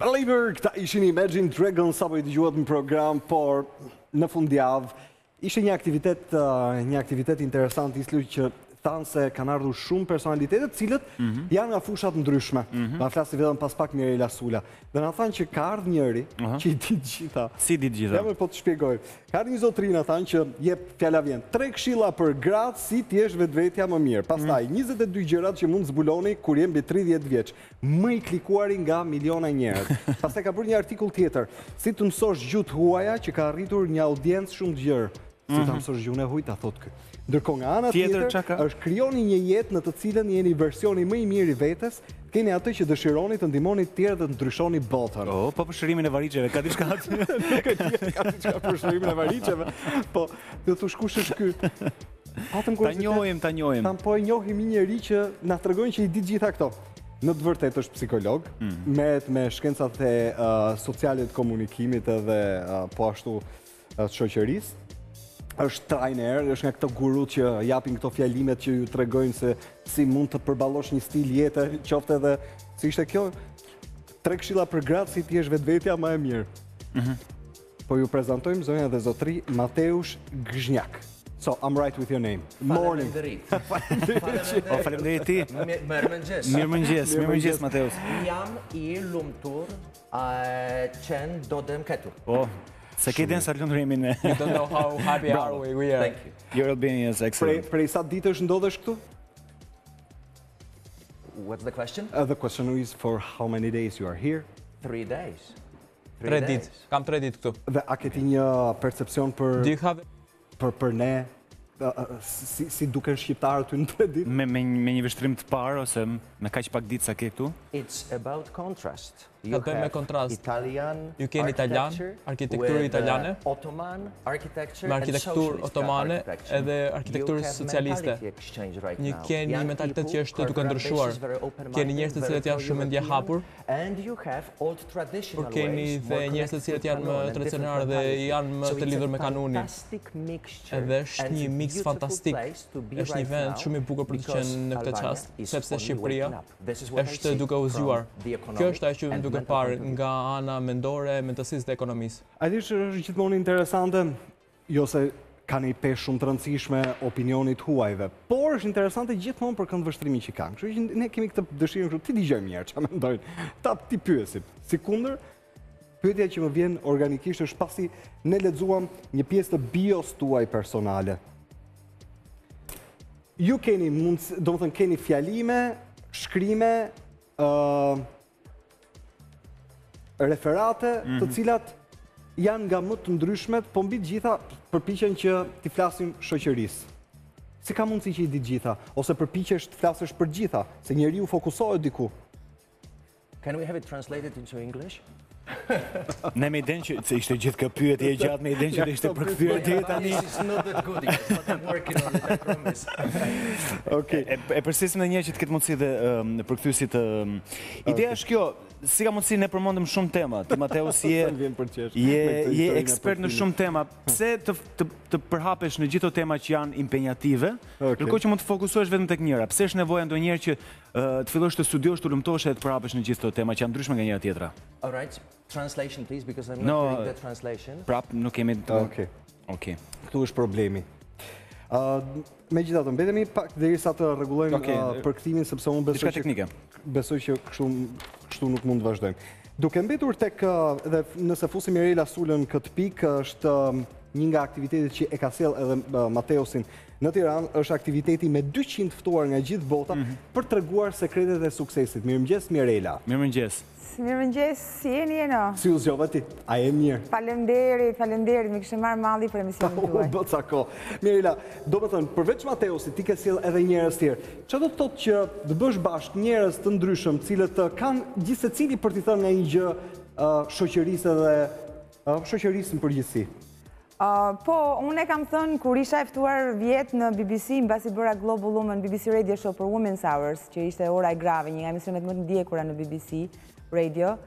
Liber, këta ishin Imagine Dragon, sapo I dëgjuat në program, por në fundjavë ishte një aktivitet interesant I sluj që thanë se kanë ardhur shumë personalitetet cilët janë nga fushat ndryshme. Na flasi vetëm pas pak Mirela Sula. Dhe na thanë që ka ardhur njëri që I di gjitha. Si di gjitha? Ja më po të shpjegoj. Ka ardhur një zotëri na thanë që jep fjala vjen. 3 këshilla për gratë si ti jesh vetvetja më mirë. Pastaj 22 gjërat që mund zbuloni kur je mbi 30 vjeç. Më I klikuari nga miliona njerëz. Pastaj ka bërë një artikull tjetër. Si të mësosh gjuhë huaja që ka arritur një audiencë shumë të gjerë. Si ta mësosh gjuhën e huaj, ta thotë kë. Ndërkohë nga ana tjetër është krijoni një jetë në të cilën jeni versioni më I mirë I vetes, keni atë që dëshironi të ndihmoni të tjerë dhe të ndryshoni botën. Po për shërimin e varriçeve, ka diçka aty? Ka diçka për shërimin e varriçeve. Po, do thosh kush është ky? Ta njohim. Tam po I njohim një njerëz që na tregojnë që I di gjitha këto. Në të vërtetë është psikolog, merret me shkencat e sociale të komunikimit edhe po ashtu të shoqërisë. Është trajner, është nga këto gurut që japin këto fjalimet që ju tregojnë se si mund të përballosh një stil jete, qoftë edhe si ishte kjo 3 këshilla për gratë si ti jesh vetvetja më e mirë. Po ju prezantojmë zonja dhe zotri Mateusz Grzesiak. So, I'm right with your name. Morning. Faleminderit ti. Mirëmëngjes Mateusz. Jam I lumtur që do dëm këtu. Se ke den sa lundrimi ne. You don't know how happy are we are. Thank you. Your Albania is excellent. Prej sa ditësh ndodhesh këtu? What's the question? The question is for how many days you are here? 3 days. 3 ditë. Kam 3 ditë këtu. Dhe a ke ti një percepcion për ne si duken shqiptarët ty në 3 ditë? Me një vështrim të parë ose me kaq pak ditë sa ke këtu? It's about contrast. Ka të bëjë me kontrast. Italian, ju keni italian, arkitekturë italiane, Ottoman architecture, me arkitekturë otomane edhe arkitekturë socialiste. Keni një mentalitet që është duke ndryshuar. Keni njerëz të cilët janë shumë mendje hapur. Por keni dhe njerëz të cilët janë më tradicional dhe janë më të lidhur me kanunin. Edhe është një mix fantastik. Është një vend shumë I bukur për të qenë në këtë çast, sepse Shqipëria është duke u zgjuar. Kjo është ajo që duke parë nga ana mendore, mendësisë dhe ekonomisë. A di që është gjithmonë interesante, jo se ka një peshë shumë të rëndësishme opinionit huajve, por është interesante gjithmonë për këndvështrimin që kanë. Kështu që ne kemi këtë dëshirën kështu, ti dëgjojmë një herë çfarë mendojnë. Ti pyesim. Sikundër, pyetja që më vjen organikisht është pasi ne lexuam një pjesë të bios tuaj personale. Ju keni domethënë keni fjalime, shkrime, referate të cilat janë nga më të ndryshmet, po mbi të gjitha përpiqen që t'i flasim shoqërisë. Si ka mundësi që I di gjitha, ose përpiqesh të flasësh për gjitha, se njeriu fokusohet diku. Can we have it translated into English? Ne me iden që se ishte gjithë këtë pyetje e gjatë, me iden që ishte përkthyer deri tani. This is not that good, but I'm working on it, I promise. Okej. E përsisim edhe një herë që të ketë mundësi dhe përkthyesit. Ideja është kjo, si ka mundësi ne përmendëm shumë tema. Ti Mateusz je ekspert në shumë tema. Pse të përhapesh në gjithë ato tema që janë impenjative, ndërkohë që mund të fokusohesh vetëm tek njëra? Pse është nevoja ndonjëherë që të fillosh të studiosh, të lumtohesh dhe të përhapesh në gjithë ato tema që janë ndryshme nga njëra tjetra? All right. Translation please because I'm not doing the translation. Prap nuk kemi. Okej. Këtu është problemi. Megjithatë, mbetemi pak derisa të rregullojmë përkthimin sepse unë besoj që teknike. Besoj që kështu nuk mund të vazhdojmë. Duke mbetur tek dhe nëse fusim Mirela Sulën këtë pikë është një nga aktivitetet që e ka sjell edhe Mateusin në Tiranë, është aktiviteti me 200 ftuar nga gjithë bota për treguar sekretet e suksesit. Mirëmëngjes Mirela. Mirëmëngjes. Mirëmëngjes, si jeni jeno? Si u zgjova ti? A je mirë? Faleminderit, më kishte marrë malli për emisionin tuaj. Bëhet sa kohë. Mirela, do të thënë, përveç Mateusit, ti ke sjell edhe njerëz tjerë. Çfarë do të thotë që të bësh bashkë njerëz të ndryshëm, cilët kanë gjithsecili për t'i thënë nga një gjë shoqërisë dhe shoqërisë në përgjithësi? Po, unë e kam thënë kur isha e ftuar vjet në BBC, mbasi bëra Global Woman BBC Radio Show për Women's Hours, që ishte ora e grave, një nga emisionet më të ndjekura në BBC Radio.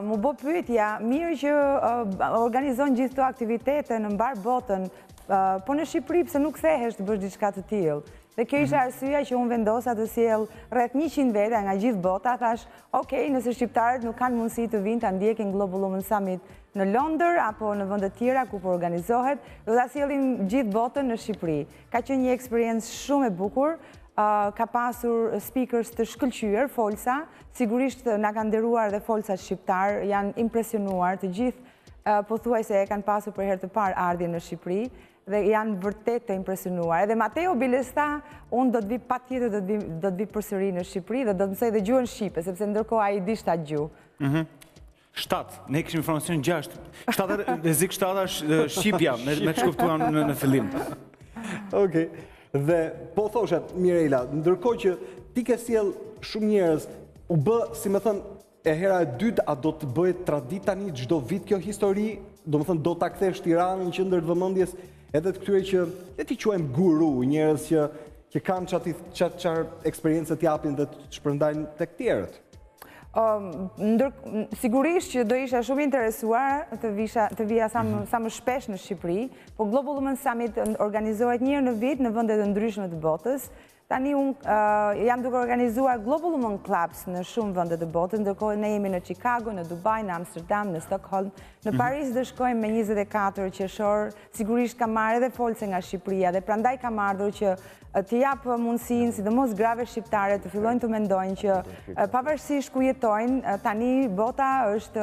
Mu bo pyetja, mirë që organizon gjithë këto aktivitete në mbar botën, po në Shqipëri pse nuk thehesh të bësh diçka të tillë. Dhe kjo ishte arsyeja që unë vendosa të sjell rreth 100 vete nga gjithë bota, thash, "Okej, nëse shqiptarët nuk kanë mundësi të vinë ta ndjekin Global Women Summit në Londër apo në vende tjera ku po organizohet, do ta sjellim gjithë botën në Shqipëri." Ka qenë një eksperiencë shumë e bukur. Ka pasur speakers të shkëlqyer, folsa, sigurisht na kanë nderuar dhe folsat shqiptar, janë impresionuar të gjithë, pothuajse e kanë pasur për herë të parë ardhjen në Shqipëri dhe janë vërtet të impresionuar. Edhe Mateo Bilesta, unë do të vi patjetër do të vi përsëri në Shqipëri dhe do të mësoj dhe gjuhën shqipe, sepse ndërkohë ai di 7 gjuhë. 7, ne kishim informacion 6. 7 rrezik 7 shqipja me të kuptuan në fillim. Okej. Dhe po thoshe, Mirela, ndërkohë që ti ke sjell shumë njerëz, u bë, si më thënë, e hera e dytë, a do të bëhet traditë tani çdo vit kjo histori? Do më thënë, do ta kthesh Tiranën në qendër të vëmendjes edhe të këtyre që le ti quajmë guru, njerëz që kanë çfarë eksperiencë të japin dhe të shpërndajnë tek tjerët. Sigurisht që do isha shumë interesuar të vija sa më shpesh në Shqipëri, po Global Women Summit organizohet një herë në vit në vende të ndryshme të botës. Tani unë jam duke organizuar Global Women Clubs në shumë vende të botës, ndërkohë ne jemi në Chicago, në Dubai, në Amsterdam, në Stockholm. Në Paris do shkojmë me 24 Qershor, sigurisht kam marrë edhe folse nga Shqipëria dhe prandaj kam ardhur që të jap mundësinë, sidomos grave shqiptare, të fillojnë të mendojnë që pavarësisht ku jetojnë, tani bota është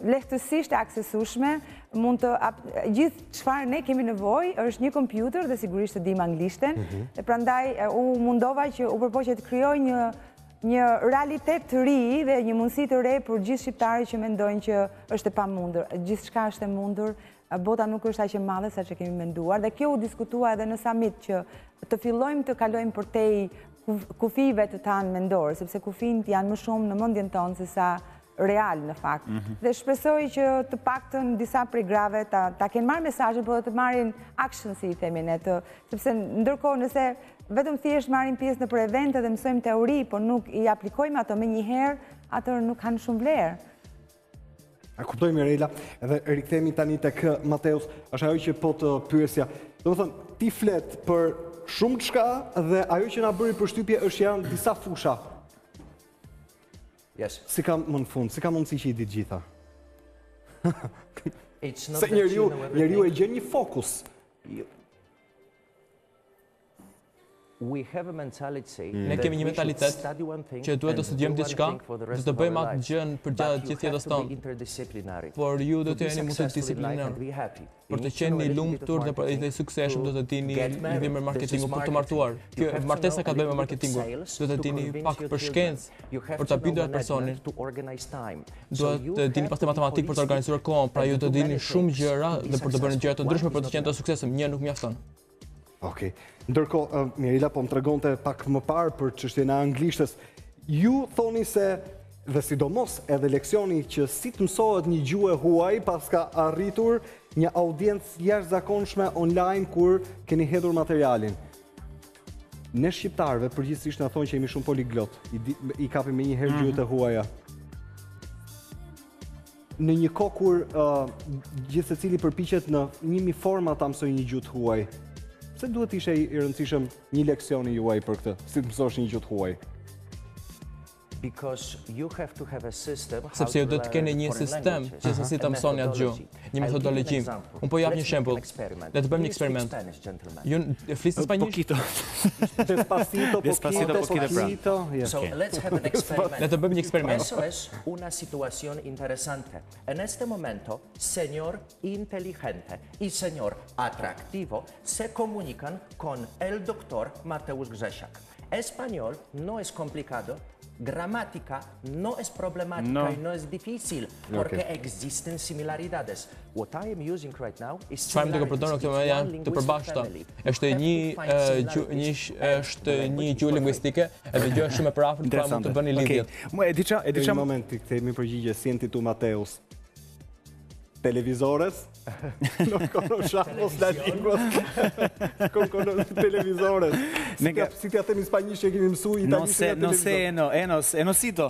lehtësisht e aksesueshme, mund të gjithë çfarë ne kemi nevojë është një kompjuter dhe sigurisht të dim anglishten. Dhe prandaj u mundova që u përpoqja të krijoj një realitet të ri dhe një mundësi të re për gjithë shqiptarët që mendojnë që është e pamundur. Gjithçka është e mundur. Bota nuk është aq e madhe sa që kemi menduar dhe kjo u diskutua edhe në summit që të fillojmë të kalojmë përtej kufive të tanë mendor, sepse kufit janë më shumë në mendjen tonë se sa real në fakt. Dhe shpresoj që të paktën disa prej grave ta kenë marrë mesazhin, por të marrin action, si i themi ne, sepse ndërkohë nëse vetëm thjesht marrim pjesë në evente dhe mësojmë teori, por nuk i aplikojmë ato me njëherë, atëherë nuk kanë shumë vlerë. A kuptoj, Mirela, edhe rikthehemi tani tek Mateus, është ajo që po të pyesja. Domethënë, ti flet për shumë çka dhe ajo që na bëri përshtypje është janë disa fusha. Yes. Si kam më në fund, si ka mundësi që i di gjitha? Se njeriu e gjen një fokus. Ne kemi një mentalitet që duhet të studiojmë diçka, do të bëjmë atë gjën për gjatë gjithë jetës tonë. Por ju do të jeni multidisiplinar. Për të qenë një lumtur dhe i suksesshëm do të dini një vimër marketingu për të martuar. Kjo martesa ka të bëjë me marketingun. Do të dini pak për shkencë, për ta bindur atë personin. Duhet të dini pastaj matematikë për të organizuar kohën, pra ju do të dini shumë gjëra dhe për të bërë gjëra të ndryshme për të qenë të suksesshëm. Një nuk mjafton. Okej. Ndërkohë, Mirela po më tregonte pak më parë për çështjen e anglishtes. Ju thoni se, dhe sidomos edhe leksioni që si të mësohet një gjuhë huaj pas ka arritur një audiencë jashtëzakonshme online kur keni hedhur materialin. Ne shqiptarëve përgjithsisht na thonë që jemi shumë poliglot, i kapim me një herë gjuhët e huaja. Në një kohë kur gjithë secili përpiqet në 1000 forma ta mësojë një gjuhë huaj. Pse duhet ishte i rëndësishëm një leksioni juaj për këtë, si të mësosh një gjuhë huaj? Sepse ju do të keni një sistem që se si të mësoni atë gjuhë, një metodologji. Unë po jap një shembull. Le të bëjmë një eksperiment. Ju flisni spanjisht? Despacito, poquito. Le të bëjmë një eksperiment. Eso es una situación interesante. En este momento, señor inteligente y señor atractivo se comunican con el doctor Mateusz Grzesiak. Español no es complicado. Gramática no es problemática y no es difícil, porque existen similaridades. What I am using right now is janë të përbashkëta. Është një gjuhë lingvistike, edhe gjë shumë e përafërt, pra mund të bëni lidhjet. Në moment të kthehemi përgjigje, si jeni tu Mateus? Televizores? Nuk kono shamos la lingua. Kono televizoret. Si t'ja themi spanjisht që kemi mësu italisht nga televizor. No sito.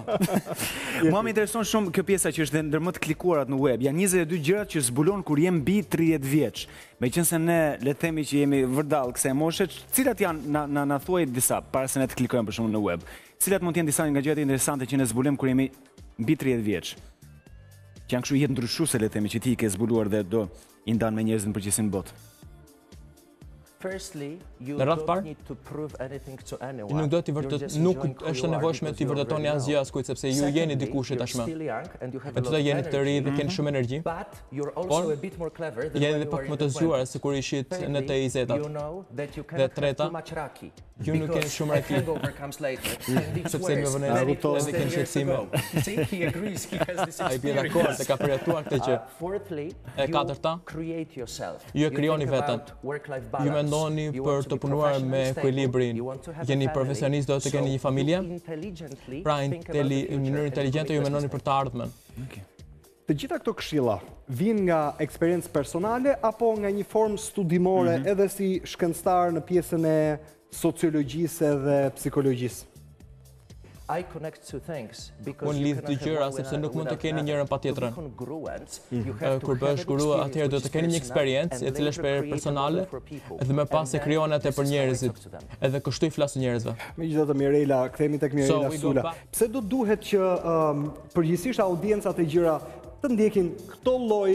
Mua më intereson shumë kjo pjesa që është ndër më të klikuarat në web. Janë 22 gjërat që zbulon kur jem mbi 30 vjeç. Meqense ne le të themi që jemi vërdall kësaj moshe, cilat janë na thuaj disa para se ne të klikojmë për shembull në web. Cilat mund të jenë disa nga gjërat interesante që ne zbulojmë kur jemi mbi 30 vjeç? Që janë kështu jetë ndryshuese le të themi që ti i ke zbuluar dhe do i ndan me njerëzit në përgjithësi në botë. Nuk do t'i nuk është nevojshme t'i vërtetoni asgjë askujt sepse ju jeni dikush tashmë. Megjithatë jeni të ri dhe keni shumë energji. Por jeni edhe pak më të zgjuar se kur ishit në të 20-tat. Dhe treta, ju nuk keni shumë raki. Sepse në vënë edhe keni shqetësime. Ai bie dakord e ka përjetuar këtë gjë. E katërta, ju e krijoni veten. Ju mendoni për të punuar me ekuilibrin, jeni profesionist, do të keni një familje, pra në mënyrë inteligjente ju mendoni për të ardhmen. Të gjitha këto këshilla vijnë nga eksperiencë personale apo nga një formë studimore edhe si shkencëtar në pjesën e sociologjisë dhe psikologjisë? Unë lidh të gjëra sepse nuk mund të keni njërin pa tjetrën. Kur bëhesh guru, atëherë do të keni një eksperiencë e cila është personale dhe më pas e krijon atë për njerëzit. Edhe kështu i flas njerëzve. Megjithatë Mirela, kthehemi tek Mirela Sula. Pse do duhet që përgjithsisht audiencat e gjëra të ndjekin këto lloj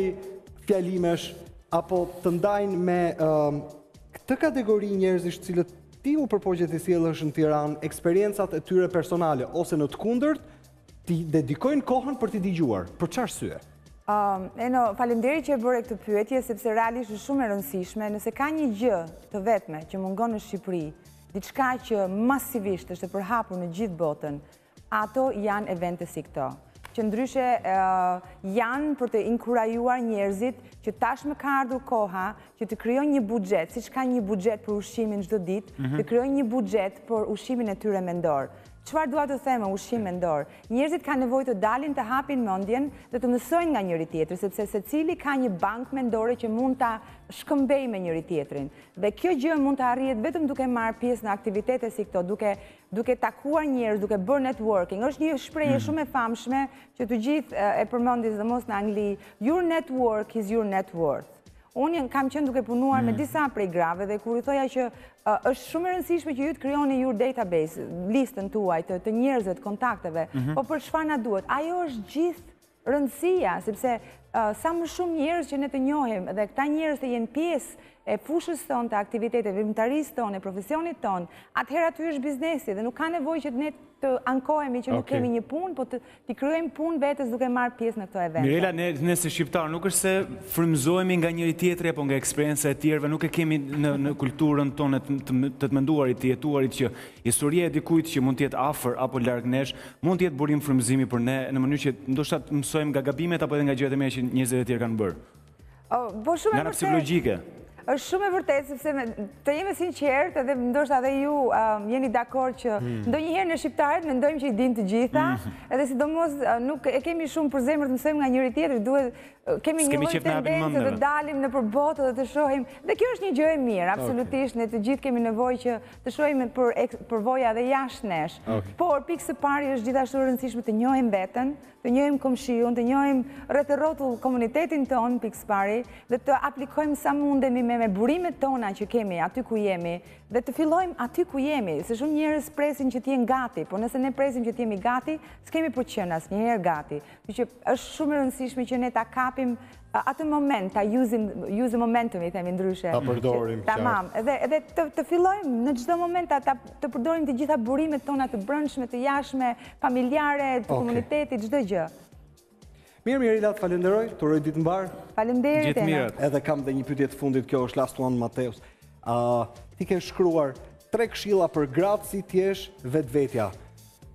fjalimesh apo të ndajnë me këtë kategori njerëzish të cilët ti u përpoqe të sjellësh në Tiranë eksperiencat e tyre personale ose në të kundërt ti dedikojnë kohën për t'i dëgjuar. Për çfarë arsye? Faleminderit që e bëre këtë pyetje sepse realisht është shumë e rëndësishme. Nëse ka një gjë të vetme që mungon në Shqipëri, diçka që masivisht është e përhapur në gjithë botën, ato janë evente si këto. Që ndryshe janë për të inkurajuar njerëzit që tashmë ka ardhur koha që të krijojnë një buxhet, siç ka një buxhet për ushqimin çdo ditë, të krijojnë një buxhet për ushqimin e tyre mendor. Çfarë dua të them me ushqim mendor? Njerëzit kanë nevojë të dalin të hapin mendjen dhe të mësojnë nga njëri tjetri, sepse secili ka një bankë mendore që mund ta shkëmbejë me njëri tjetrin. Dhe kjo gjë mund të arrihet vetëm duke marrë pjesë në aktivitete si këto, duke takuar njerëz, duke bërë networking. Është një shprehje shumë e famshme që të gjithë e përmendin sidomos në Angli, your network is your net worth. Unë kam qenë duke punuar me disa prej grave dhe kur i thoja që është shumë e rëndësishme që ju të krijoni your database, listën tuaj të njerëzve, të kontakteve, po për çfarë na duhet? Ajo është gjithë rëndësia, sepse sa më shumë njerëz që ne të njohim dhe këta njerëz të jenë pjesë e fushës tonë të aktiviteteve, veprimtarisë tonë, e profesionit tonë, atëherë aty është biznesi dhe nuk ka nevojë që ne të ankohemi që nuk kemi një punë, po të krijojmë punë vetes duke marrë pjesë në këto evente. Mirela, ne si shqiptar nuk është se frymëzohemi nga njëri tjetri apo nga eksperjenca e tjerëve, nuk e kemi në kulturën tonë të menduarit, të jetuarit që historia e dikujt që mund të jetë afër apo larg nesh, mund të jetë burim frymëzimi për ne në mënyrë që ndoshta të mësojmë nga gabimet apo edhe nga gjërat e mira që njerëzit e tjerë kanë bërë. Po shumë nga ana psikologjike. Është shumë e vërtetë sepse të jemi sinqert edhe ndoshta edhe ju jeni dakord që ndonjëherë ne shqiptarët mendojmë që i dinë të gjitha, edhe sidomos nuk e kemi shumë për zemër të mësojmë nga njëri tjetri, duhet kemi një lloj tendence të dalim nëpër botë dhe të shohim. Dhe kjo është një gjë e mirë, absolutisht, ne të gjithë kemi nevojë që të shohim përvoja dhe jashtë nesh. Por pikë së pari është gjithashtu e rëndësishme të njohim veten, të njohim komshiun, të njohim rreth rrotull komunitetin ton, pikë së pari, dhe të aplikojmë sa mundemi me burimet tona që kemi aty ku jemi, dhe të fillojmë aty ku jemi, se shumë njerëz presin që të jenë gati, por nëse ne presim që të jemi gati, s'kemi për të qenë asnjëherë gati. Që është shumë e rëndësishme që ne ta kapim atë moment, ta use momentum, i themi ndryshe. Ta përdorim. Tamam, edhe të fillojmë në çdo moment të përdorim të gjitha burimet tona të brendshme, të jashtme, familjare, të komunitetit, çdo gjë. Mirë, Mirela, të falenderoj, të uroj ditë mbar. Faleminderit. Gjithë mirë. Edhe kam dhe një pyetje të fundit, kjo është last one, Mateusz. Ti ke shkruar 3 këshilla për gratë si t'jesh vetvetja.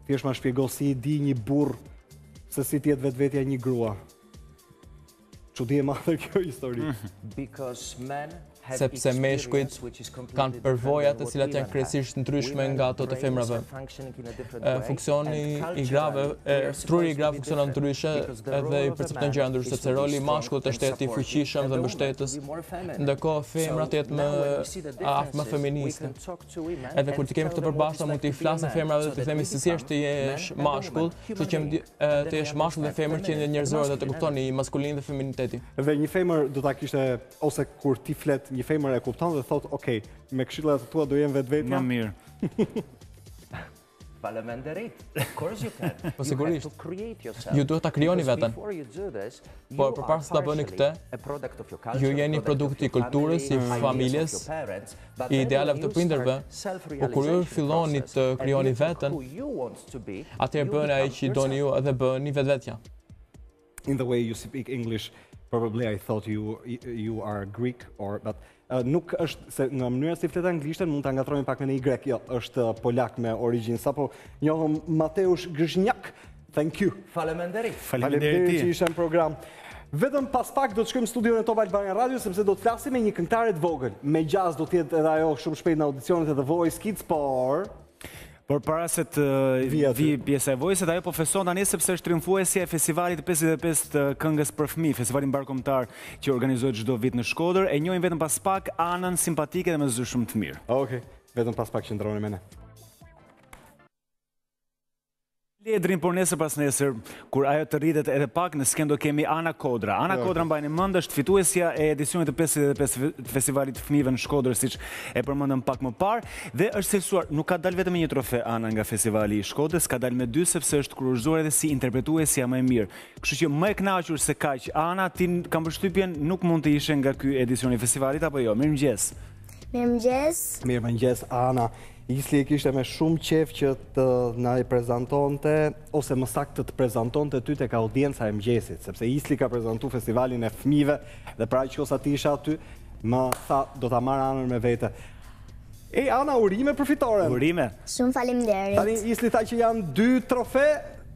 Ti ma shpjego si i di një burr se si t'jetë vetvetja një grua. Çudi e madhe kjo histori. Because men sepse meshkujt kanë përvoja të cilat janë kryesisht ndryshme nga ato të femrave. Funksioni i grave, truri i grave funksionon ndryshe edhe i percepton gjëra ndryshe, sepse roli i mashkullit është i fuqishëm dhe mbështetës, ndërkohë femrat jetë më feministe. Edhe kur të kemi këtë përbashkëta mund t'i flasim femrave dhe t'i themi se si është të jesh mashkull, kështu që të jesh mashkull dhe femër që janë njerëzore dhe të kuptoni maskulin dhe femininiteti. Dhe një femër do ta kishte, ose kur ti flet, një femër e kupton dhe thot, "Okej, me këshillat e tua do jem vetvetja." Më mirë. Faleminderit. Of course you can. Po sigurisht. Ju duhet ta krijoni veten. Por përpara se ta bëni këtë, ju jeni produkt i kulturës, i familjes, i idealeve të prindërve. Po kur ju filloni të krijoni veten, atëherë bëni ai që doni ju edhe bëni vetvetja. In the way you speak English, probably I thought you are Greek but nuk është se nga mënyra si flet anglishtën mund ta ngatrojmë pak me një grek. Jo, është polak me origjinë. Sapo njohëm Mateusz Grzesiak. Thank you. Faleminderit. Faleminderit që ishe në program. Vetëm pas pak do të shkojmë në studion e Top Albania Radio sepse do të flasim me një këngëtare të vogël. Me jazz do të jetë edhe ajo shumë shpejt në audicionet e The Voice Kids, Por para se të vi pjesa e Voice-et, ajo po feson tani sepse është triumfuesja e festivalit 55 të këngës për fëmijë, festivalin mbarkombëtar që organizohet çdo vit në Shkodër. E njohim vetëm pas pak Anën simpatike dhe me zyrë shumë të mirë. Okej, vetëm pas pak qëndroni me ne. Ledrin, por nesër pas nesër, kur ajo të rritet edhe pak, në sken do kemi Ana Kodra. Ana Kodra mbajnë mend është fituesja e edicionit të 55 të festivalit të fëmijëve në Shkodër, siç e përmendëm pak më parë, dhe është selsuar, nuk ka dalë vetëm me një trofe Ana nga festivali i Shkodrës, ka dalë me 2 sepse është kurorzuar edhe si interpretuesja më e mirë. Kështu që më e kënaqur se kaq, Ana, ti kam përshtypjen nuk mund të ishe nga ky edicion i festivalit apo jo? Mirëmëngjes. Mirëmëngjes. Mirëmëngjes, Ana. Isli e kishte me shumë qef që të na i prezantonte, ose më saktë të prezantonte ty tek audienca e mëngjesit, sepse Isli ka prezantu festivalin e fëmijëve dhe pra që sa ti isha aty, më tha do ta marr Anën me vete. Ana, urime për fitoren. Urime. Shumë faleminderit. Tani Isli tha që janë 2 trofe,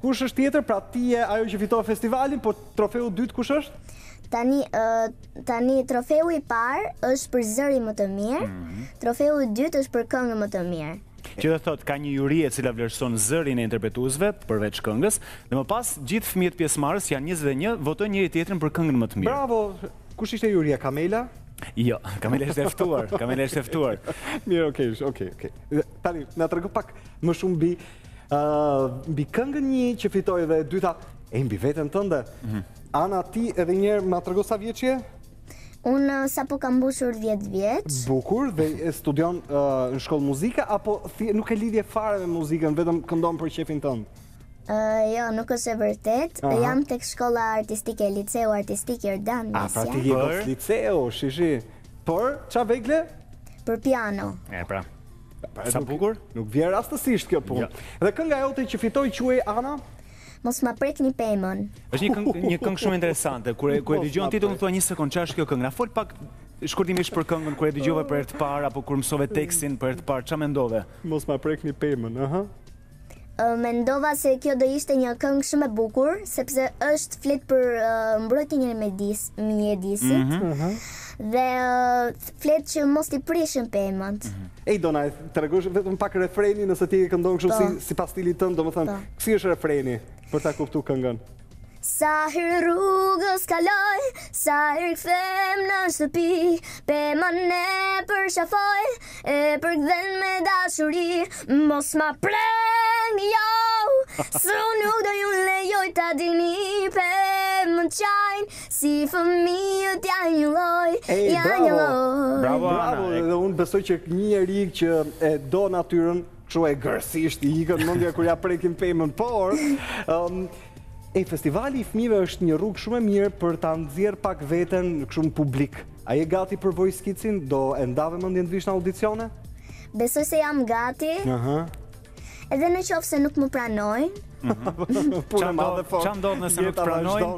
kush është tjetër? Pra ti je ajo që fitoi festivalin, po trofeu i dytë kush është? Tani trofeu i parë është për zëri më të mirë, trofeu i dytë është për këngë më të mirë. Që dhe thot, ka një juri e cila vlerëson zërin e interpretuesve përveç këngës, dhe më pas gjithë fëmijët pjesëmarrës janë 21 votojnë njëri tjetrin për këngën më të mirë. Bravo! Kush ishte juria? Kamela? Jo, Kamela është e ftuar, Kamela është e ftuar. Mirë, okej. Tani, na trego pak më shumë mbi këngën një që fitoi dhe e dyta, mbi veten tënde. Ana, ti edhe njerë ma trego sa vjeç je? Unë sapo kam mbushur 10 vjeç. Bukur, dhe studion në shkollë muzike, apo nuk e lidhje fare me muzikën, vetëm këndon për qefin tënd? Jo, nuk është e vërtet. Jam tek shkolla artistike, liceu artistik Jordan Mesja. Pra ti je liceu, shishi. Por, qa vegle? Për piano. Pra. Sa bukur? Nuk vjen rastësisht kjo punë. Dhe kënga jote që fitoi quhej Ana? Mos ma prekni pemën. Është një këngë shumë interesante. Kur e dëgjon titullin thua një sekond, ç'është kjo këngë? Na fol pak shkurtimisht për këngën kur e dëgjove për herë të parë apo kur mësove tekstin për herë të parë, ç'a mendove? Mos ma prekni pemën, Mendova se kjo do ishte një këngë shumë e bukur, sepse është flet për mbrojtjen e mjedisit. Dhe flet që mos t'i prishën pemët. Dona, tregosh vetëm pak refrenin nëse ti e këndon kështu sipas stilit tënd, domethënë, si është refreni për ta kuptuar këngën? Sa herë rrugës kaloj, sa herë kthem në shtëpi, pemën e përshafoj, e përkthen me dashuri, mos ma preng jo, se unë nuk do ju lejoj ta dini, pemën qajnë, si fëmijët janë një lloj, janë një lloj. Bravo, dhe unë besoj që një njeri që e do natyrën, kështu e gërsisht i ikën mendja kur ja prekin pemën, por festivali i fëmijëve është një rrugë shumë e mirë për ta nxjerr pak veten kështu në publik. A je gati për Voice Kidsin? Do e ndave mendjen të vish në audicione? Besoj se jam gati. Edhe në qoftë se nuk më pranojnë. Qa ndodh nëse nuk të pranojnë?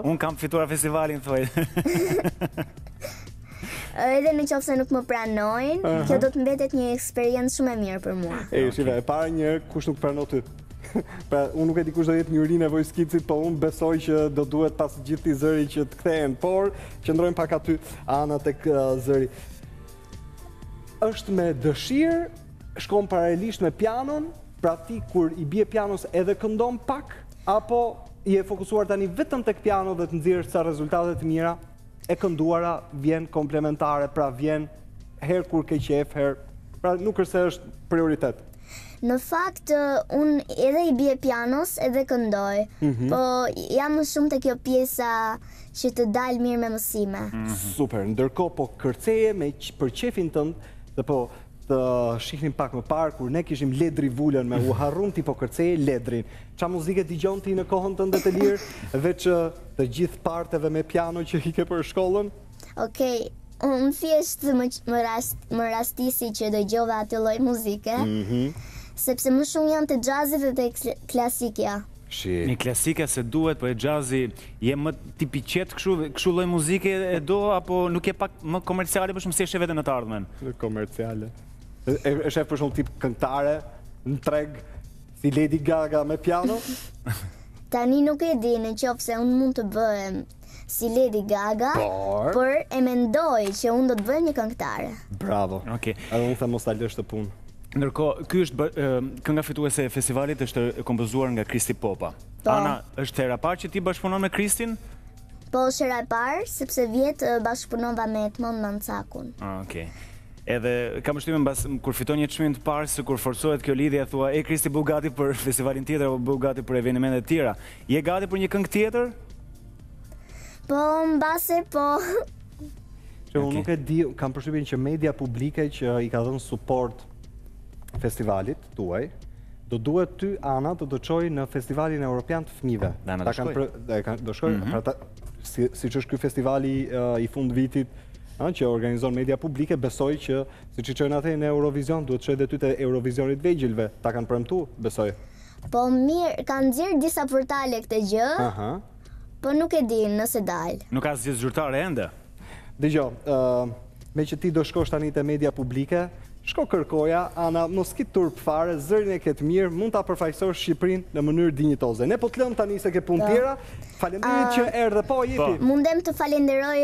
Unë kam fituar festivalin, thoj. Edhe në qoftë se nuk më pranojnë, kjo do të mbetet një eksperiencë shumë e mirë për mua. Shive, e para një, kush nuk pranon ty? Pra, unë nuk e di kush do jetë një urinë e Voice Kidsit, po unë besoj që do duhet pas gjithë i zëri që të kthehen, por qëndrojmë pak aty, Ana tek zëri. është me dëshirë, shkon paralelisht me pianon, pra ti kur i bie pianos edhe këndon pak, apo i e fokusuar tani vetëm tek piano dhe të nxjerrësh ca rezultate të mira, e kënduara vjen komplementare, pra vjen herë kur ke qef, pra nuk është se është prioritet. Në fakt, unë edhe i bie pianos edhe këndoj, po jam më shumë të kjo pjesa që të dalë mirë me mësime. Super, ndërkohë po kërceje për qefin tënd, dhe po të shihnim pak më parë, kur ne kishim ledri vullën me u harrun ti po kërceje ledrin. Qa muzike dëgjon ti në kohën tënde të lirë, veç të gjithë parteve me piano që i ke për shkollën? Okej, unë thjesht më rastisi që dëgjova atë lloj muzike, sepse më shumë jam të xhazit dhe të klasikja. Një klasika se duhet, po e xhazi je më tipiqet kështu lloj muzike e do, apo nuk je pak më komerciale për shumë si e vetëm në të ardhmen? Komerciale. E shef për shumë tip këngëtare, në treg, si Lady Gaga me piano? Tani nuk e di në qoftë se unë mund të bëhem si Lady Gaga, por e mendoj që unë do të bëhem një këngëtare. Bravo. Edhe unë them mos ta lësh të punë. Ndërkohë, ky është kënga fituese e festivalit, është kompozuar nga Kristi Popa. Ana, është hera parë që ti bashkëpunon me Kristin? Po, është hera e parë, sepse vjet bashkëpunova me Temën Mancakun. Okej. Edhe kam përshtypjen mbas kur fiton një çmim të parë, se kur forcohet kjo lidhje, thua, e Kristi bëu gati për festivalin tjetër apo bëu gati për evente të tjera. Je gati për një këngë tjetër? Po, mbase po. Që unë nuk e di, kam përshtypjen që media publike që i ka dhënë suport festivalit tuaj, do duhet ty, Ana, të do qoj në festivalin Europian të fëmijëve. Do shkoj? Si që është ky festivali i fund vitit, që organizon media publike, besoj që si që qojnë atë në Eurovision, duhet qoj dhe ty të Eurovisionit vegjilve. Ta kanë premtu, besoj. Po mirë, kanë nxjerrë disa portale këtë gjë, po nuk e di nëse dalë. Nuk ka zgjedhje zyrtare ende? Dëgjoj, me që ti do shkosh tani te media publike, shko kërkoja, Ana, mos ki turp fare, zërin e ketë mirë, mund ta përfaqësosh Shqipërinë në mënyrë dinjitoze. Ne po të lëm tani se ke punë tjera, faleminderit që erdhe, po jepi. Mundem të falenderoj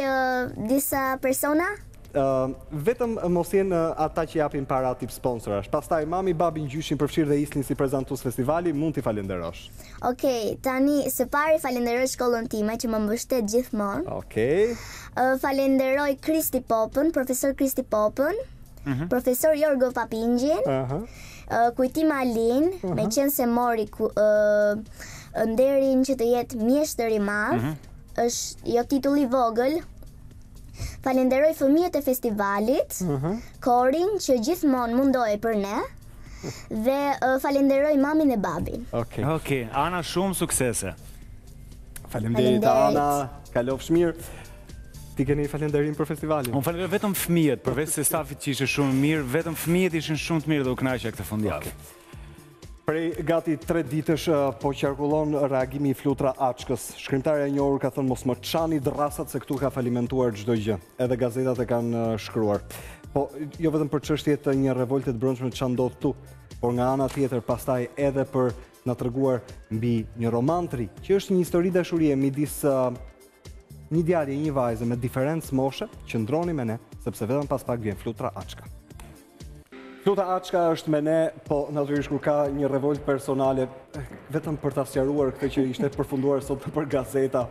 disa persona? Vetëm mos jenë ata që japin para tip sponsorash. Pastaj mami, babin, gjyshin përfshirë dhe islin si prezantues festivali, mund t'i falenderosh. Okej, tani së pari falenderoj shkollën time që më mbështet gjithmonë. Okej. Falenderoj Kristi Popën, profesor Kristi Popën. Profesor Jorgo Papingjin, Kujtim Alin, me qenë se mori nderin që të jetë mjeshtër i madh, është jo titulli vogël. Falenderoj fëmijët e festivalit, korin që gjithmonë mundohej për ne, dhe falenderoj mamin e babin. Okej, Ana, shumë suksese. Faleminderit, Ana, kalofsh mirë. Ti keni falenderim për festivalin? Unë falenderoj vetëm fëmijët, përveç se stafit që ishte shumë mirë, vetëm fëmijët ishin shumë të mirë dhe u kënaqja këtë fundjavë. Prej gati 3 ditësh po qarkullon reagimi i Flutura Açkës. Shkrimtarja e njohur ka thënë mos më çani drasat se këtu ka falimentuar çdo gjë. Edhe gazetat e kanë shkruar. Po jo vetëm për çështje të një revolte të brendshme që ndodh këtu, por nga ana tjetër pastaj edhe për na treguar mbi një roman të ri, që është një histori dashurie midis një djalë e një vajze me diferencë moshe, qëndroni me ne, sepse vetëm pas pak vjen Flutura Açka. Flutura Açka është me ne, po natyrisht kur ka një revolt personale, vetëm për ta sqaruar këtë që ishte përfunduar sot për gazeta.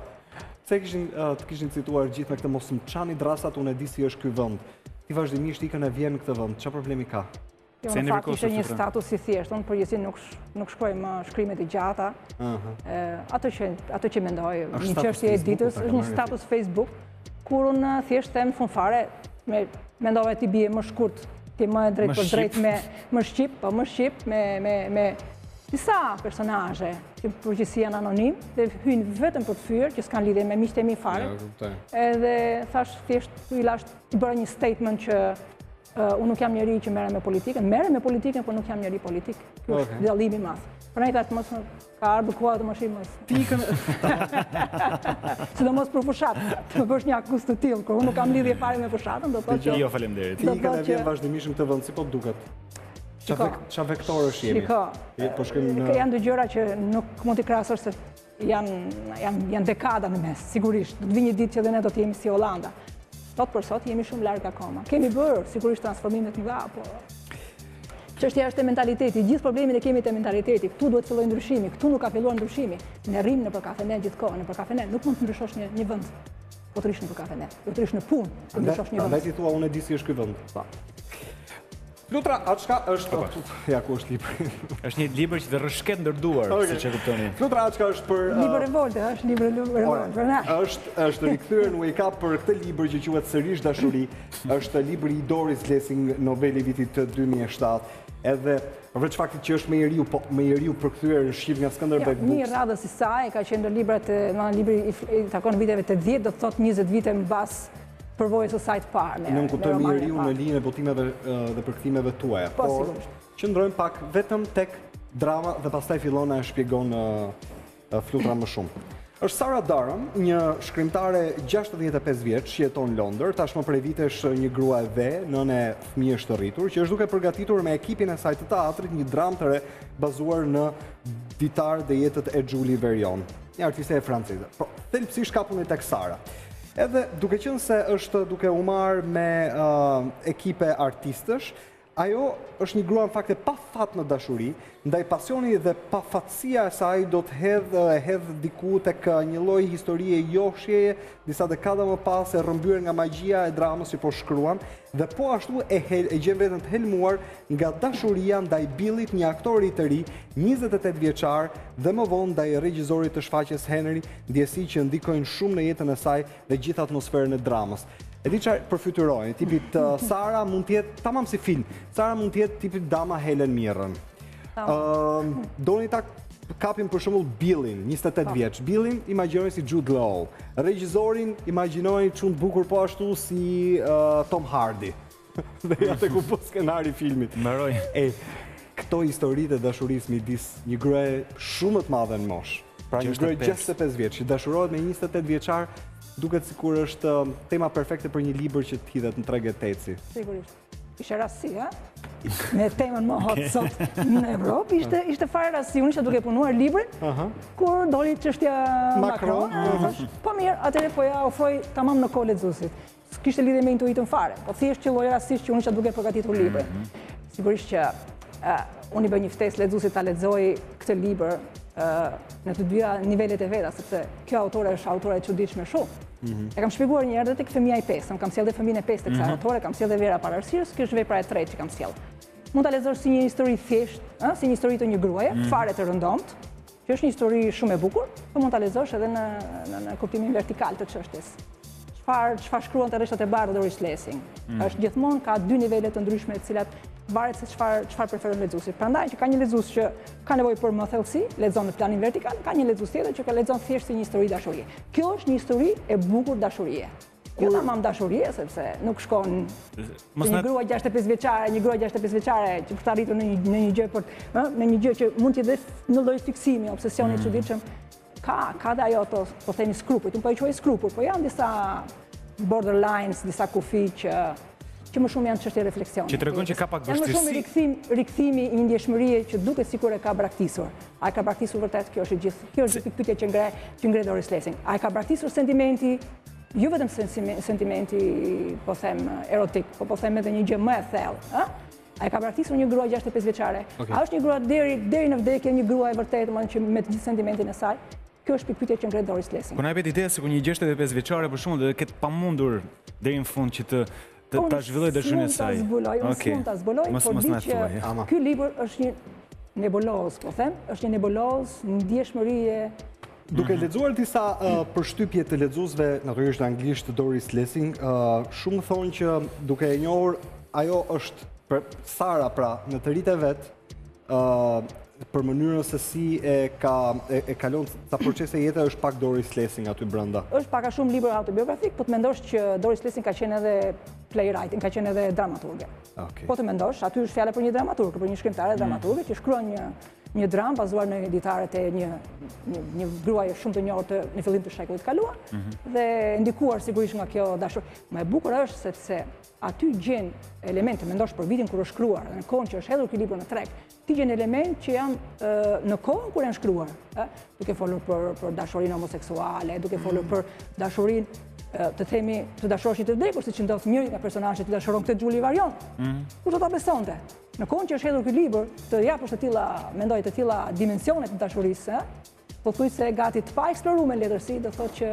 Se të kishin cituar gjithë me këtë mos më çani drasat, unë e di si është ky vend. Ti vazhdimisht ikën e vjen në këtë vend. Çfarë problemi ka? Jo, në fakt ishte një status i thjeshtë, unë përgjithësi nuk shkruaj më shkrimet e gjata. Ato që mendoj, një çështje e ditës, është një status Facebook, kur unë thjesht them fund fare, mendova ti bie më shkurt, ti më drejt për drejt me më shqip, me disa personazhe që përgjithësi janë anonim dhe hyjnë vetëm për të fyer, që s'kan lidhje me miqtë e mi fare. Edhe thash thjesht i bëra një statement që unë nuk jam njeri që merrem me politikën, por nuk jam njeri politik. Kjo është dallimi i madh. Prandaj thash mos ka ardhur koha të më shihmos. Pikën. Sidomos për fushat. Të bësh një akuz të tillë, kur unë nuk kam lidhje fare me fushatën, do të thotë që jo, faleminderit. Pikën e vjen vazhdimisht në këtë vend, si po duket. Çfarë vektorësh jemi? Janë dy gjëra që nuk mund t'i krahasosh se janë dekada në mes, sigurisht. Do të vi një ditë që dhe ne do të jemi si Holanda. Sot për sot jemi shumë larg akoma. Kemi bërë sigurisht transformimet mëdha, po çështja është e mentaliteti. Gjithë problemin e kemi te mentaliteti. Këtu duhet fillojë ndryshimi. Këtu nuk ka filluar ndryshimi. Ne rrim nëpër kafenet gjithkohë, nëpër kafenet. Nuk mund të ndryshosh një vend. Po të rish nëpër kafenet. Do të rish në punë, të ndryshosh një vend. Andaj ti thua unë e di si është ky vend. Po. Flutura Açka është... Ja, ku është libri? Është një libër që të rrëshket ndërduar, siç e kuptoni. Flutura Açka është për... Libër revolte, është libër revolte. Është rikthyer në wake up për këtë libër që quhet Sërish dashuri. Është libri i Doris Lessing, noveli i vitit 2007. Edhe përveç faktit që është me njeriu përkthyer në shqip nga Skënderbej Books. Një radhës i saj ka qenë në librat, libri i takon viteve 80, do të thotë 20 vite mbas përvojës së saj të parë. Ne kuptojmë njeriu në linjën e botimeve dhe përkthimeve tuaja. Po, sigurisht. Qëndrojmë pak vetëm tek drama dhe pastaj fillon na e shpjegon Flutura më shumë. Është Sara Durham, një shkrimtare 65 vjeç që jeton në Londër, tashmë prej vitesh një grua e ve, nënë e fëmijësh të rritur, që është duke përgatitur me ekipin e saj të teatrit një dramë të re bazuar në ditar dhe jetët e Julie Verion, një artiste e franceze. Po, thelbësisht ka punën tek Sara. Edhe duke qenë se është duke u marrë me ekipe artistësh, ajo është një grua në fakt e pa fat në dashuri, ndaj pasioni dhe pafatësia e saj do të hedh diku tek një lloj historie joshjeje, disa dekada më pas e rrëmbyer nga magjia e dramës që po shkruan, dhe po ashtu e gjen veten të helmuar nga dashuria ndaj Mbyllit, një aktor i të ri, 28 vjeçar, dhe më vonë ndaj regjisorit të shfaqjes Henry, ndjesi që ndikojnë shumë në jetën e saj dhe gjithë atmosferën e dramës. E di çfarë përfytyrojnë, tipit Sara mund të jetë tamam si film. Sara mund të jetë tipit dama Helen Mirren. Doni ta kapim për shembull Billin, 28 vjeç. Billin imagjinojnë si Jude Law. Regjisorin imagjinojnë çun bukur po ashtu si Tom Hardy. Dhe atë ku po skenari i filmit. Mbaroj. Këto historitë e dashurisë midis një gruaje shumë të madhe në moshë. Pra një grua 65 vjeç që dashurohet me 28 vjeçar, duket sikur është tema perfekte për një libër që të hidhet në tregeteci. Sigurisht. Ishte rasti, ha? Me temën më hot sot në Evropë, ishte fare rasti. Unë isha duke punuar librin, kur doli çështja Macron. Po mirë, atëherë po ja ofroj tamam në kohë lexuesit. S'kishte lidhje me intuitën fare, po thjesht qelloi rastisht që unë isha duke përgatitur librin. Sigurisht që unë i bëj një ftesë lexuesit ta lexojë këtë libër në të dyja nivelet e veta, sepse kjo autore është autore e çuditshme shumë. E kam shpjeguar një herë dhe tek fëmia i 5, kam sjellë fëmijën e 5 tek kësaj autore, kam sjellë Vera Pararsirës, kjo është vepra e tretë që kam sjellë. Mund ta lexosh si një histori thjesht, si një histori të një gruaje, fare të rëndomt, që është një histori shumë e bukur, por mund ta lexosh edhe në kuptimin vertikal të çështjes. Çfarë shkruan të rreshtat e bardha Doris Lessing. Është gjithmonë ka dy nivele të ndryshme të cilat varet se çfarë preferon lexuesi. Prandaj që ka një lexues që ka nevojë për më thellësi, lexon në planin vertikal, ka një lexues tjetër që ka lexon thjesht si një histori dashurie. Kjo është një histori e bukur dashurie. Jo tamam dashurie, sepse nuk shkon një grua 65 vjeçare, që për të arritur në një gjë që mund të jetë në lloj fiksimi, obsesioni i çuditshëm. Ka dhe ajo po themi skrupujt, unë po i quaj skrupur, po janë disa borderlines, disa kufi që më shumë janë çështje refleksioni. Që tregon që ka pak vështirësi. Janë më shumë rikthimi i një ndjeshmërie që duket sikur e ka braktisur. A e ka braktisur vërtet? Kjo është gjithë pyetja që ngre Doris Lessing. A e ka braktisur sentimenti, jo vetëm sentimenti, po them erotik, po them edhe një gjë më e thellë, A e ka braktisur një grua 65 vjeçare? A është një grua deri në vdekje, një grua e vërtetë që me të gjithë sentimentin e saj? Kjo është pyetja që ngre Doris Lessing. Po na jepet ide se ku një 65 vjeçare për shembull do të ketë pamundur deri në fund që ta zhvilloj dashurinë e saj. Unë ta zbuloj, por di që ky libër është një nebulozë, po them, është një nebulozë, ndjeshmërie. Duke lexuar disa përshtypje të lexuesve, natyrisht në anglisht të Doris Lessing, shumë thonë që duke e njohur, ajo është për Sara pra në të rritë e vet, për mënyrën se si e kalon sa procese jete është pak Doris Lessing aty brenda. Është pak a shumë libër autobiografik, po të mendosh që Doris Lessing ka qenë edhe playwright, ka qenë edhe dramaturge. Po të mendosh, aty është fjala për një dramaturg, për një shkrimtare dramaturge që shkruan një dramë bazuar në editaret e një gruaje shumë të njohur në fillim të shekullit kaluar dhe ndikuar sigurisht nga kjo dashuri. Më e bukur është sepse aty gjen elemente, mendosh për vitin kur është shkruar, në kohën që është hedhur ky libër në treg, ti gjen element që janë në kohën kur janë shkruar, duke folur për dashurinë homoseksuale, duke folur për dashurinë të themi të dashurosh një të vdekur, siç ndodh njëri nga personazhet që dashuron këtë Gjuli Varion. Kush do ta besonte? Në kohën që është hedhur ky libër, të japësh të tilla, mendoj të tilla dimensione të dashurisë, pothuajse gati të pa eksploruar me letërsi, do thotë që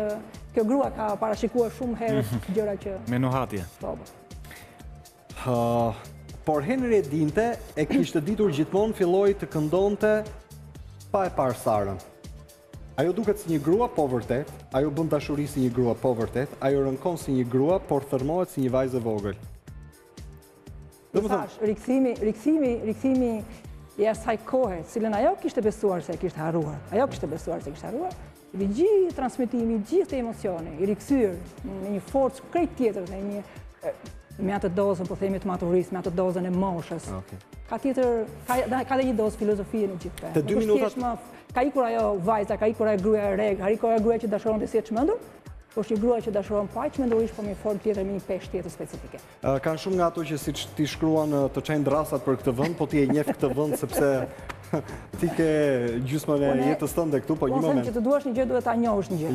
kjo grua ka parashikuar shumë herë gjëra që me nuhatje. Por Henri e dinte, e kishte ditur gjithmonë, filloi të këndonte pa e parë Sarën. Ajo duket si një grua, po vërtet, ajo bën dashuri si një grua, po vërtet, ajo rënkon si një grua, por thërmohet si një vajzë e vogël. Rikthimi i asaj kohe, cilën ajo kishte besuar se kishte harruar. Ajo kishte besuar se kishte harruar. I gjithë transmetimi, gjithë emocioni, i rikthyer me një forcë krejt tjetër, me atë dozën, po themi, të maturisë, me atë dozën e moshës. Ka dhe një dozë filozofie në gjithë. Të 2 minutat. Ka ikur ajo vajza, ka ikur ajo gruaja e reg, ka ikur ajo gruaja që dashuron si e çmendur, por është një gruaja që dashuron pa çmendurisht, po me një formë tjetër, me një peshë tjetër specifike. Kanë shumë nga ato që siç ti shkruan të çajnë drasat për këtë vend, po ti e njeh këtë vend sepse ti ke gjysmën e jetës tënde këtu, po një moment. Që të duash një gjë duhet ta njohësh një gjë.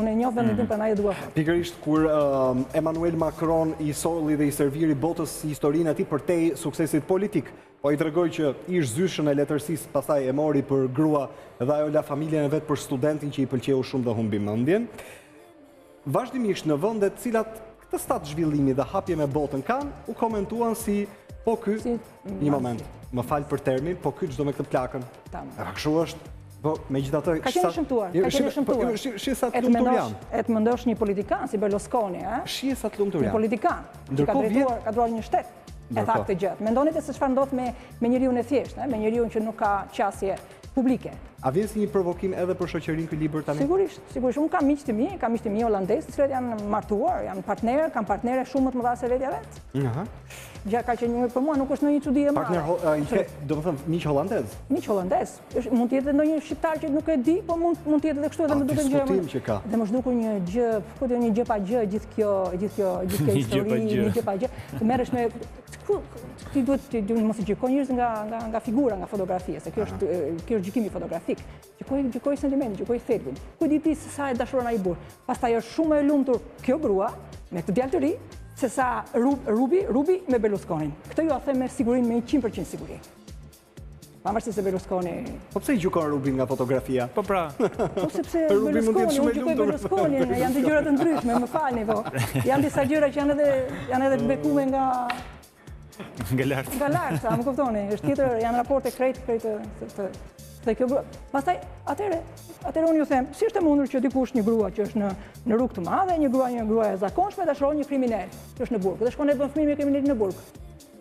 Unë e njoh vendin tim, prandaj e dua fort. Pikërisht kur Emmanuel Macron i solli dhe i serviri botës historinë e tij përtej suksesit politik. Po i tregoj që ish zyshën e letërsisë, pastaj e mori për grua dhe ajo la familjen e vet për studentin që i pëlqeu shumë dhe humbi mendjen. Vazhdimisht në vendet cilat këtë stat zhvillimi dhe hapje me botën kanë, u komentuan si po ky, një moment, më fal për termin, po ky çdo me këtë plakën. Kështu është. Po megjithatë, ka qenë shëmtuar. Shi sa të lumtur janë. E të mendosh një politikan si Berlusconi, ëh? Shi sa të lumtur janë. Një politikan që ka drejtuar një shtet. E tha këtë gjë. Mendoni se çfarë ndodh me njeriu e thjeshtë, me njeriu që nuk ka qasje publike. A vjen si një provokim edhe për shoqërinë ky libër tani? Sigurisht. Unë kam miq të mi holandez, të cilët janë martuar, janë partnerë, kanë partnere shumë më të mëdha se vetja vet. Gjë ka që për mua nuk është ndonjë çudi e madhe. Partner, domethënë miq holandez. Miq holandez. Mund të jetë ndonjë shqiptar që nuk e di, po mund të jetë edhe kështu edhe më duket gjë. Dhe më zhdukur një gjë, po një gjë pa gjë, gjithë kjo histori, një gjë pa gjë. Të merresh me ti duhet mos i gjykoj njerëz nga figura, nga fotografia, se kjo është gjykimi fotografik. Gjykoj sentimentin, gjykoj thelbin. Ku di ti se sa e dashuron ai burr. Pastaj është shumë e lumtur kjo grua me këtë djalë të ri, se sa Rubi me Berlusconin. Këtë ju a them me sigurinë, me 100% siguri. Pavarësisht se Berlusconi... Po pse i gjykon Rubin nga fotografia? Po pra. Po sepse Berlusconi, unë gjykoj Berlusconin, janë të gjëra të ndryshme, më falni po. Janë disa gjëra që janë edhe bekume nga lartë. Nga lartë, më kuptoni, është tjetër, janë raporte krejt dhe kjo grua. Pastaj, atëherë unë ju them, si është e mundur që dikush një grua që është në rrugë të madhe, një grua e zakonshme dashuron një kriminal që është në burg, dhe shkon e bën fëmijë me kriminalit në burg.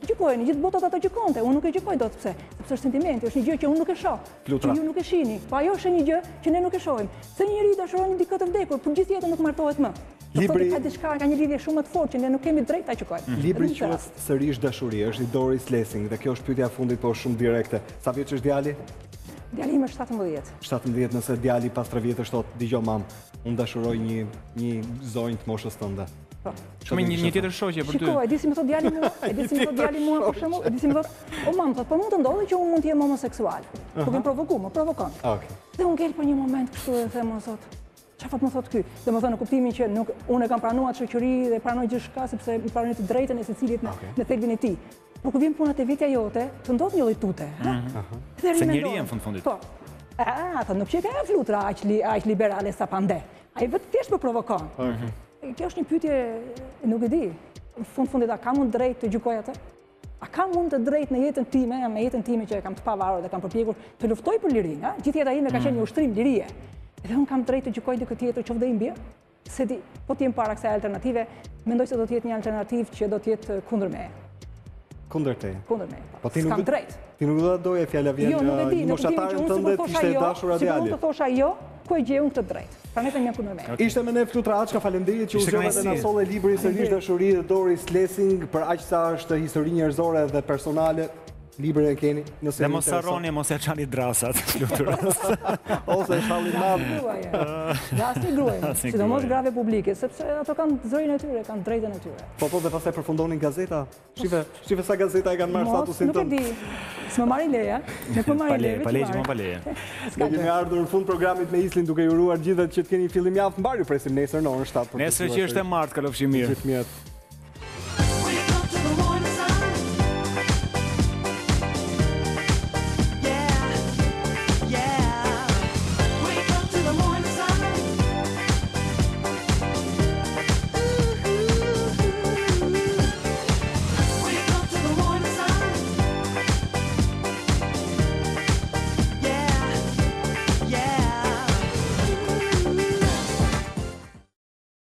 Gjykojnë, gjithë botat ato gjykonte, unë nuk e gjykoj dot pse është sentimenti, është një gjë që unë nuk e shoh, që ju nuk e shihni, po ajo është një gjë që ne nuk e shohim. Se një njeri dashuron një dikë të vdekur, për gjithë jetën nuk martohet më. Libri ka diçka, ka një lidhje shumë të fortë që ne nuk kemi drejt ta gjykojmë. Libri quhet Sërish dashuri, është i Doris Lessing dhe kjo është pyetja e fundit, po shumë direkte. Sa vjeç është djali? Djali im është 17. 17, nëse djali pas 3 vjetësh thotë, dëgjoj mam, unë dashuroj një zonjë të moshës tënde. Me një tjetër shoqe për ty. Shiko, e di si më thot djali mua, për shembull, e di si më thot, o mam, po mund të ndodhi që unë mund të jem homoseksual. Po më provokon. Dhe unë ngel për një moment kështu dhe them, o zot, çfarë më thot ky? Domethënë në kuptimin që unë e kam pranuar atë shoqëri dhe pranoj gjithçka sepse më pranoj të drejtën e secilit në thelbin e tij. Po ku vjen puna te vetja jote, të ndodh një lloj tute, ha? Se njeriu në fundit. Po. Ata nuk që ka Flutura aq liberale sa pande. Ai vetë thjesht më provokon. Kjo është një pyetje, nuk e di. Në fundit a kam unë drejt të gjykoj atë? A kam unë të drejt në jetën time, me jetën time që e kam të pavarur dhe kam përpjekur të luftoj për lirinë, ha? Gjithë jeta ime ka qenë një ushtrim lirie. Dhe unë kam drejt të gjykoj dikë tjetër qoftë i mbi? Se po të jem para kësaj alternative, mendoj se do të jetë një alternativë që do të jetë kundër meje. Kundër teje? Kundër meje, po. S'kam drejt. Ti nuk do ta doje fjala vjen një moshatarin tënde të ishte dashur djali. Si mund të thosha jo, ku e gjej unë këtë drejt? Prandaj them kundër meje. Ishte me ne Flutura Açka, faleminderit që u zgjodha dhe na solli librin Sërish dashuri dhe Doris Lessing për aq sa është histori njerëzore dhe personale. Librin e keni, Dhe mos harroni, mos e çani drasat, fluturës. Ose e shallin madh. Dhe asnjë gruaj, sidomos grave publike, sepse ato kanë zërin e tyre, kanë drejtën e tyre. Po, dhe pastaj përfundonin gazeta. Shife sa gazeta e kanë marrë statusin tonë. Nuk e di, s'më marri leja, ne po marri leje. Pa leje. Ne kemi ardhur në fund programit me Islin duke juruar gjithët që të keni fillim javë të mbarë, ju presim nesër në orën 7. Nesër që është e martë, kalofshi mirë. Gjithë mirë.